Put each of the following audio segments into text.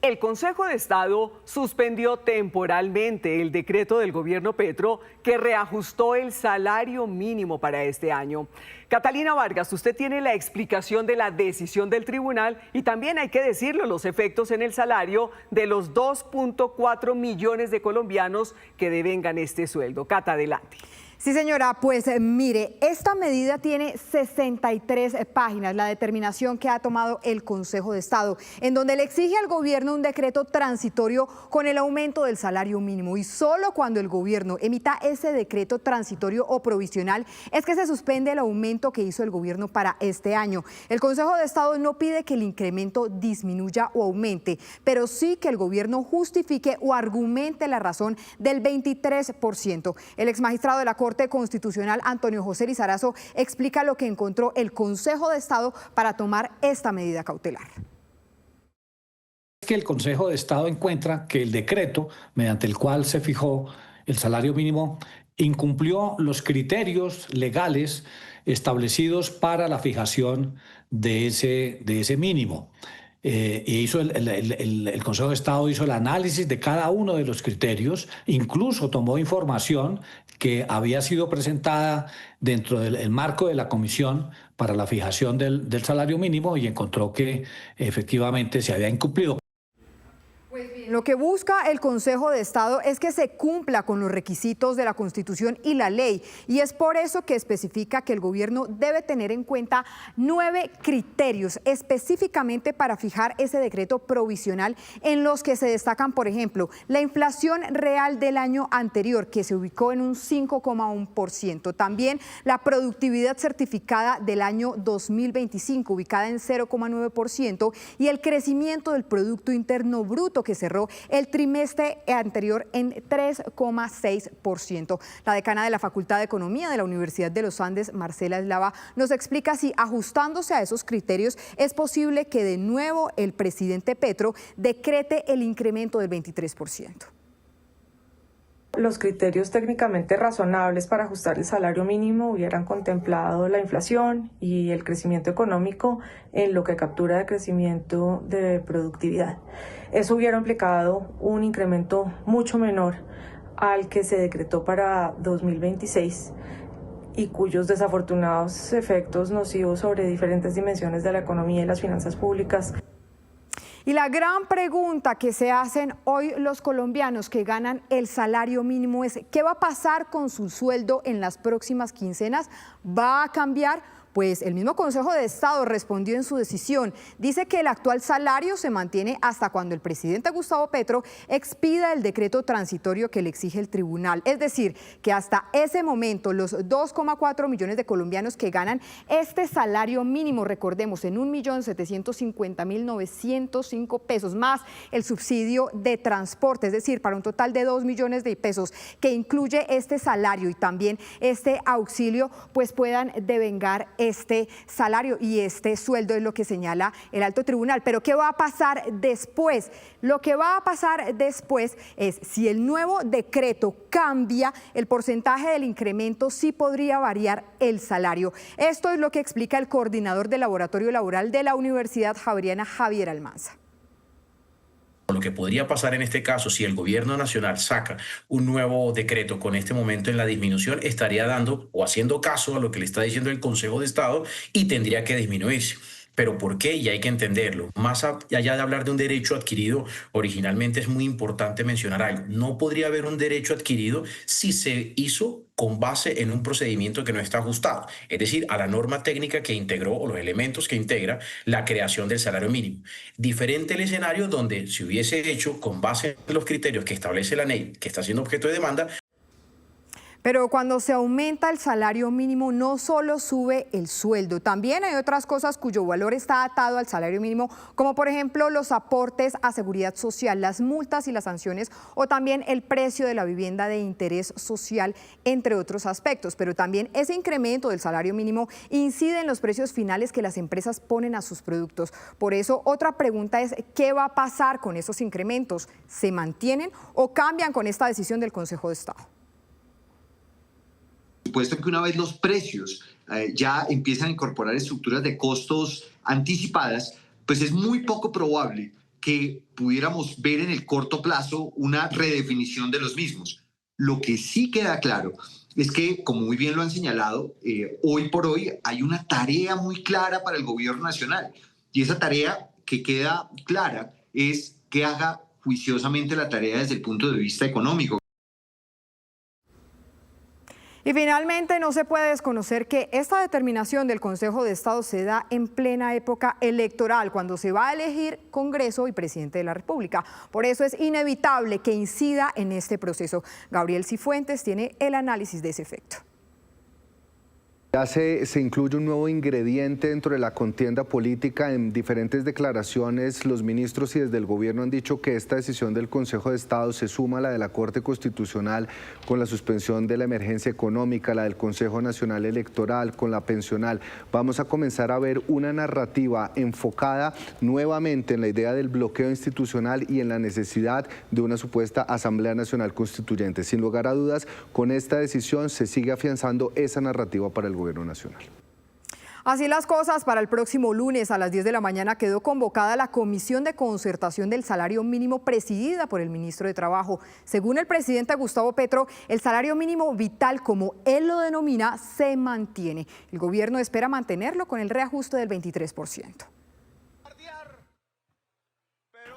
El Consejo de Estado suspendió temporalmente el decreto del gobierno Petro que reajustó el salario mínimo para este año. Catalina Vargas, usted tiene la explicación de la decisión del tribunal y también hay que decirlo, los efectos en el salario de los 2.4 millones de colombianos que devengan este sueldo. Cata, adelante. Sí, señora, pues mire, esta medida tiene 63 páginas, la determinación que ha tomado el Consejo de Estado, en donde le exige al gobierno un decreto transitorio con el aumento del salario mínimo. Y solo cuando el gobierno emita ese decreto transitorio o provisional es que se suspende el aumento que hizo el gobierno para este año. El Consejo de Estado no pide que el incremento disminuya o aumente, pero sí que el gobierno justifique o argumente la razón del 23%. El exmagistrado de la Corte Constitucional, Antonio José Lizarazo, explica lo que encontró el Consejo de Estado para tomar esta medida cautelar. Que el Consejo de Estado encuentra que el decreto mediante el cual se fijó el salario mínimo incumplió los criterios legales establecidos para la fijación de ese mínimo. El Consejo de Estado hizo el análisis de cada uno de los criterios, incluso tomó información que había sido presentada dentro del marco de la Comisión para la fijación del salario mínimo y encontró que efectivamente se había incumplido. Lo que busca el Consejo de Estado es que se cumpla con los requisitos de la Constitución y la ley, y es por eso que especifica que el gobierno debe tener en cuenta 9 criterios específicamente para fijar ese decreto provisional, en los que se destacan, por ejemplo, la inflación real del año anterior, que se ubicó en un 5,1%, también la productividad certificada del año 2025, ubicada en 0,9%, y el crecimiento del Producto Interno Bruto, que cerró el trimestre anterior en 3,6%. La decana de la Facultad de Economía de la Universidad de los Andes, Marcela Eslava, nos explica si, ajustándose a esos criterios, es posible que de nuevo el presidente Petro decrete el incremento del 23%. Los criterios técnicamente razonables para ajustar el salario mínimo hubieran contemplado la inflación y el crecimiento económico en lo que captura de crecimiento de productividad. Eso hubiera implicado un incremento mucho menor al que se decretó para 2026 y cuyos desafortunados efectos nocivos sobre diferentes dimensiones de la economía y las finanzas públicas. Y la gran pregunta que se hacen hoy los colombianos que ganan el salario mínimo es: ¿qué va a pasar con su sueldo en las próximas quincenas? ¿Va a cambiar? Pues el mismo Consejo de Estado respondió en su decisión. Dice que el actual salario se mantiene hasta cuando el presidente Gustavo Petro expida el decreto transitorio que le exige el tribunal. Es decir, que hasta ese momento los 2,4 millones de colombianos que ganan este salario mínimo, recordemos, en 1.750.905 pesos, más el subsidio de transporte, es decir, para un total de 2 millones de pesos, que incluye este salario y también este auxilio, pues puedan devengar este salario y este sueldo, es lo que señala el alto tribunal. Pero ¿qué va a pasar después? Lo que va a pasar después es, si el nuevo decreto cambia el porcentaje del incremento, sí podría variar el salario. Esto es lo que explica el coordinador del Laboratorio Laboral de la Universidad Javeriana, Javier Almanza. Lo que podría pasar en este caso, si el gobierno nacional saca un nuevo decreto con este momento en la disminución, estaría dando o haciendo caso a lo que le está diciendo el Consejo de Estado y tendría que disminuirse. ¿Pero por qué? Y hay que entenderlo. Más allá de hablar de un derecho adquirido, originalmente es muy importante mencionar algo. No podría haber un derecho adquirido si se hizo con base en un procedimiento que no está ajustado, es decir, a la norma técnica que integró o los elementos que integra la creación del salario mínimo. Diferente el escenario donde se hubiese hecho con base en los criterios que establece la ley, que está siendo objeto de demanda. Pero cuando se aumenta el salario mínimo, no solo sube el sueldo, también hay otras cosas cuyo valor está atado al salario mínimo, como por ejemplo los aportes a seguridad social, las multas y las sanciones, o también el precio de la vivienda de interés social, entre otros aspectos. Pero también ese incremento del salario mínimo incide en los precios finales que las empresas ponen a sus productos. Por eso, otra pregunta es: ¿qué va a pasar con esos incrementos? ¿Se mantienen o cambian con esta decisión del Consejo de Estado? Supuesto que una vez los precios ya empiezan a incorporar estructuras de costos anticipadas, pues es muy poco probable que pudiéramos ver en el corto plazo una redefinición de los mismos. Lo que sí queda claro es que, como muy bien lo han señalado, hoy por hoy hay una tarea muy clara para el gobierno nacional. Y esa tarea que queda clara es que haga juiciosamente la tarea desde el punto de vista económico. Y finalmente no se puede desconocer que esta determinación del Consejo de Estado se da en plena época electoral, cuando se va a elegir Congreso y Presidente de la República. Por eso es inevitable que incida en este proceso. Gabriel Cifuentes tiene el análisis de ese efecto. Ya se incluye un nuevo ingrediente dentro de la contienda política. En diferentes declaraciones, los ministros y desde el gobierno han dicho que esta decisión del Consejo de Estado se suma a la de la Corte Constitucional con la suspensión de la emergencia económica, la del Consejo Nacional Electoral, con la pensional. Vamos a comenzar a ver una narrativa enfocada nuevamente en la idea del bloqueo institucional y en la necesidad de una supuesta Asamblea Nacional Constituyente. Sin lugar a dudas, con esta decisión se sigue afianzando esa narrativa para el gobierno nacional. Así las cosas, para el próximo lunes a las 10 de la mañana quedó convocada la Comisión de Concertación del Salario Mínimo presidida por el ministro de Trabajo. Según el presidente Gustavo Petro, el salario mínimo vital, como él lo denomina, se mantiene. El gobierno espera mantenerlo con el reajuste del 23%.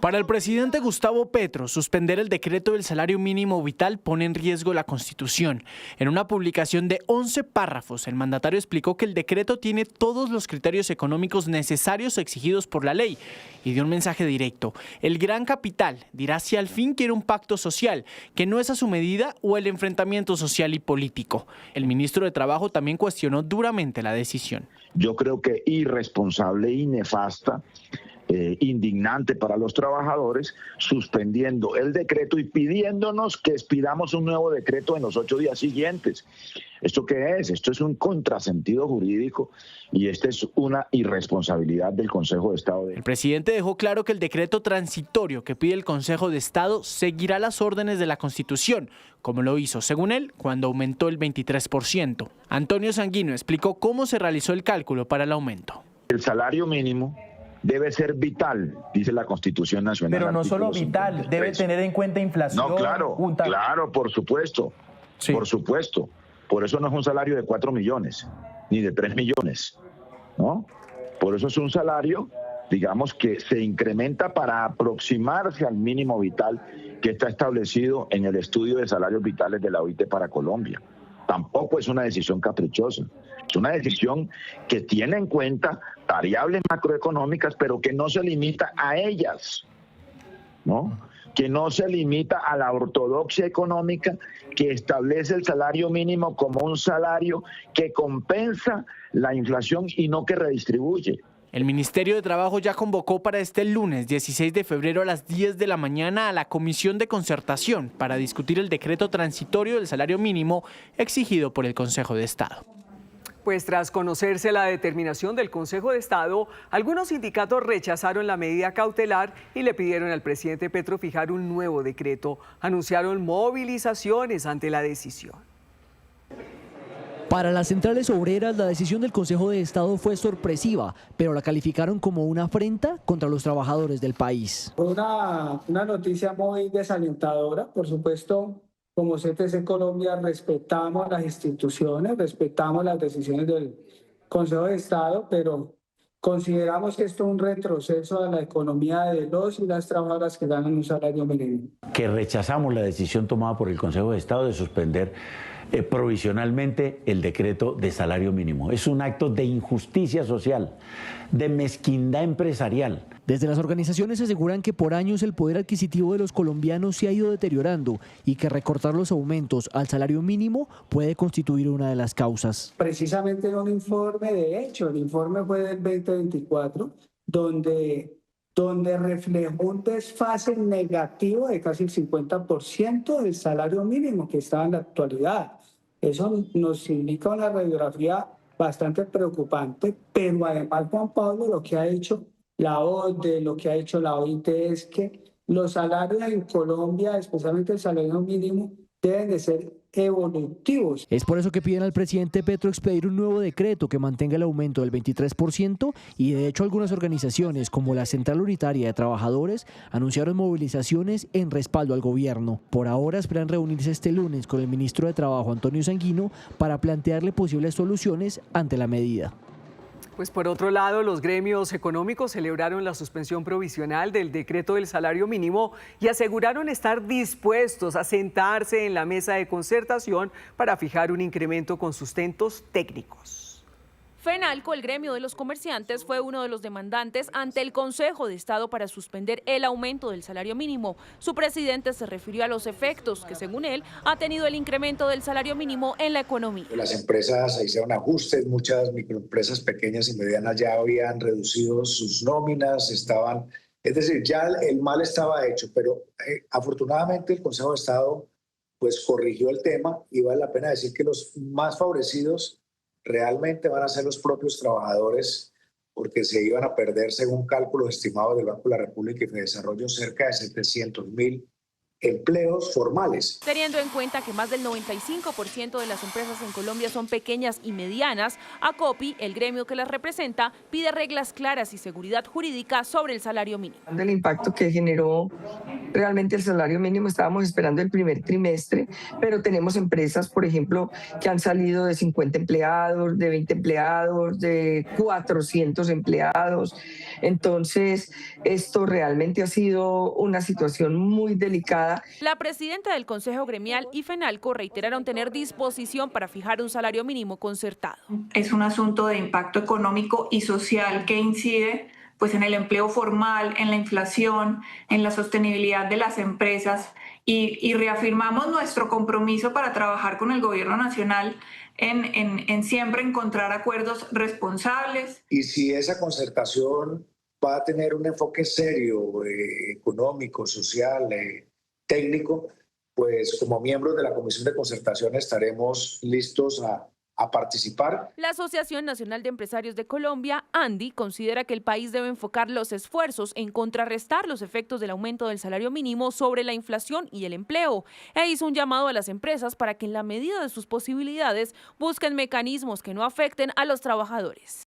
Para el presidente Gustavo Petro, suspender el decreto del salario mínimo vital pone en riesgo la Constitución. En una publicación de 11 párrafos, el mandatario explicó que el decreto tiene todos los criterios económicos necesarios exigidos por la ley y dio un mensaje directo. El gran capital dirá si al fin quiere un pacto social, que no es a su medida, o el enfrentamiento social y político. El ministro de Trabajo también cuestionó duramente la decisión. Yo creo que irresponsable y nefasta, indignante para los trabajadores, suspendiendo el decreto y pidiéndonos que expidamos un nuevo decreto en los 8 días siguientes. ¿Esto qué es? Esto es un contrasentido jurídico y esta es una irresponsabilidad del Consejo de Estado. El presidente dejó claro que el decreto transitorio que pide el Consejo de Estado seguirá las órdenes de la Constitución, como lo hizo, según él, cuando aumentó el 23%. Antonio Sanguino explicó cómo se realizó el cálculo para el aumento. El salario mínimo debe ser vital, dice la Constitución Nacional. Pero no solo vital, 53. Debe tener en cuenta inflación. No, claro, claro, por supuesto, sí. Por supuesto. Por eso no es un salario de 4 millones, ni de 3 millones, ¿no? Por eso es un salario, digamos, que se incrementa para aproximarse al mínimo vital que está establecido en el estudio de salarios vitales de la OIT para Colombia. Tampoco es una decisión caprichosa. Es una decisión que tiene en cuenta variables macroeconómicas, pero que no se limita a ellas, ¿no? Que no se limita a la ortodoxia económica que establece el salario mínimo como un salario que compensa la inflación y no que redistribuye. El Ministerio de Trabajo ya convocó para este lunes 16 de febrero a las 10 de la mañana a la Comisión de Concertación para discutir el decreto transitorio del salario mínimo exigido por el Consejo de Estado. Pues tras conocerse la determinación del Consejo de Estado, algunos sindicatos rechazaron la medida cautelar y le pidieron al presidente Petro fijar un nuevo decreto. Anunciaron movilizaciones ante la decisión. Para las centrales obreras, la decisión del Consejo de Estado fue sorpresiva, pero la calificaron como una afrenta contra los trabajadores del país. Fue una noticia muy desalentadora, por supuesto. Como CTC Colombia respetamos las instituciones, respetamos las decisiones del Consejo de Estado, pero consideramos que esto es un retroceso a la economía de los y las trabajadoras que ganan un salario mínimo. Que rechazamos la decisión tomada por el Consejo de Estado de suspender provisionalmente el decreto de salario mínimo. Es un acto de injusticia social, de mezquindad empresarial. Desde las organizaciones aseguran que por años el poder adquisitivo de los colombianos se ha ido deteriorando y que recortar los aumentos al salario mínimo puede constituir una de las causas. Precisamente en un informe, de hecho, el informe fue del 2024, donde reflejó un desfase negativo de casi el 50% del salario mínimo que está en la actualidad. Eso nos indica una radiografía bastante preocupante, pero además, Juan Pablo, lo que ha hecho la OCDE, lo que ha hecho la OIT es que los salarios en Colombia, especialmente el salario mínimo, deben de ser evolutivos. Es por eso que piden al presidente Petro expedir un nuevo decreto que mantenga el aumento del 23% y de hecho algunas organizaciones como la Central Unitaria de Trabajadores anunciaron movilizaciones en respaldo al gobierno. Por ahora esperan reunirse este lunes con el ministro de Trabajo Antonio Sanguino para plantearle posibles soluciones ante la medida. Pues por otro lado, los gremios económicos celebraron la suspensión provisional del decreto del salario mínimo y aseguraron estar dispuestos a sentarse en la mesa de concertación para fijar un incremento con sustentos técnicos. FENALCO, el gremio de los comerciantes, fue uno de los demandantes ante el Consejo de Estado para suspender el aumento del salario mínimo. Su presidente se refirió a los efectos que, según él, ha tenido el incremento del salario mínimo en la economía. Las empresas hicieron ajustes, muchas microempresas pequeñas y medianas ya habían reducido sus nóminas, es decir, ya el mal estaba hecho, pero afortunadamente el Consejo de Estado pues corrigió el tema y vale la pena decir que los más favorecidos realmente van a ser los propios trabajadores, porque se iban a perder, según cálculos estimados del Banco de la República y de Desarrollo, cerca de 700.000 empleos formales. Teniendo en cuenta que más del 95% de las empresas en Colombia son pequeñas y medianas, ACOPI, el gremio que las representa, pide reglas claras y seguridad jurídica sobre el salario mínimo. El impacto que generó realmente el salario mínimo, estábamos esperando el primer trimestre, pero tenemos empresas, por ejemplo, que han salido de 50 empleados, de 20 empleados, de 400 empleados. Entonces, esto realmente ha sido una situación muy delicada. La presidenta del Consejo Gremial y FENALCO reiteraron tener disposición para fijar un salario mínimo concertado. Es un asunto de impacto económico y social que incide pues en el empleo formal, en la inflación, en la sostenibilidad de las empresas y reafirmamos nuestro compromiso para trabajar con el gobierno nacional en siempre encontrar acuerdos responsables. Y si esa concertación va a tener un enfoque serio, económico, social, técnico, pues como miembros de la Comisión de Concertación estaremos listos a participar. La Asociación Nacional de Empresarios de Colombia, ANDI, considera que el país debe enfocar los esfuerzos en contrarrestar los efectos del aumento del salario mínimo sobre la inflación y el empleo, e hizo un llamado a las empresas para que en la medida de sus posibilidades busquen mecanismos que no afecten a los trabajadores.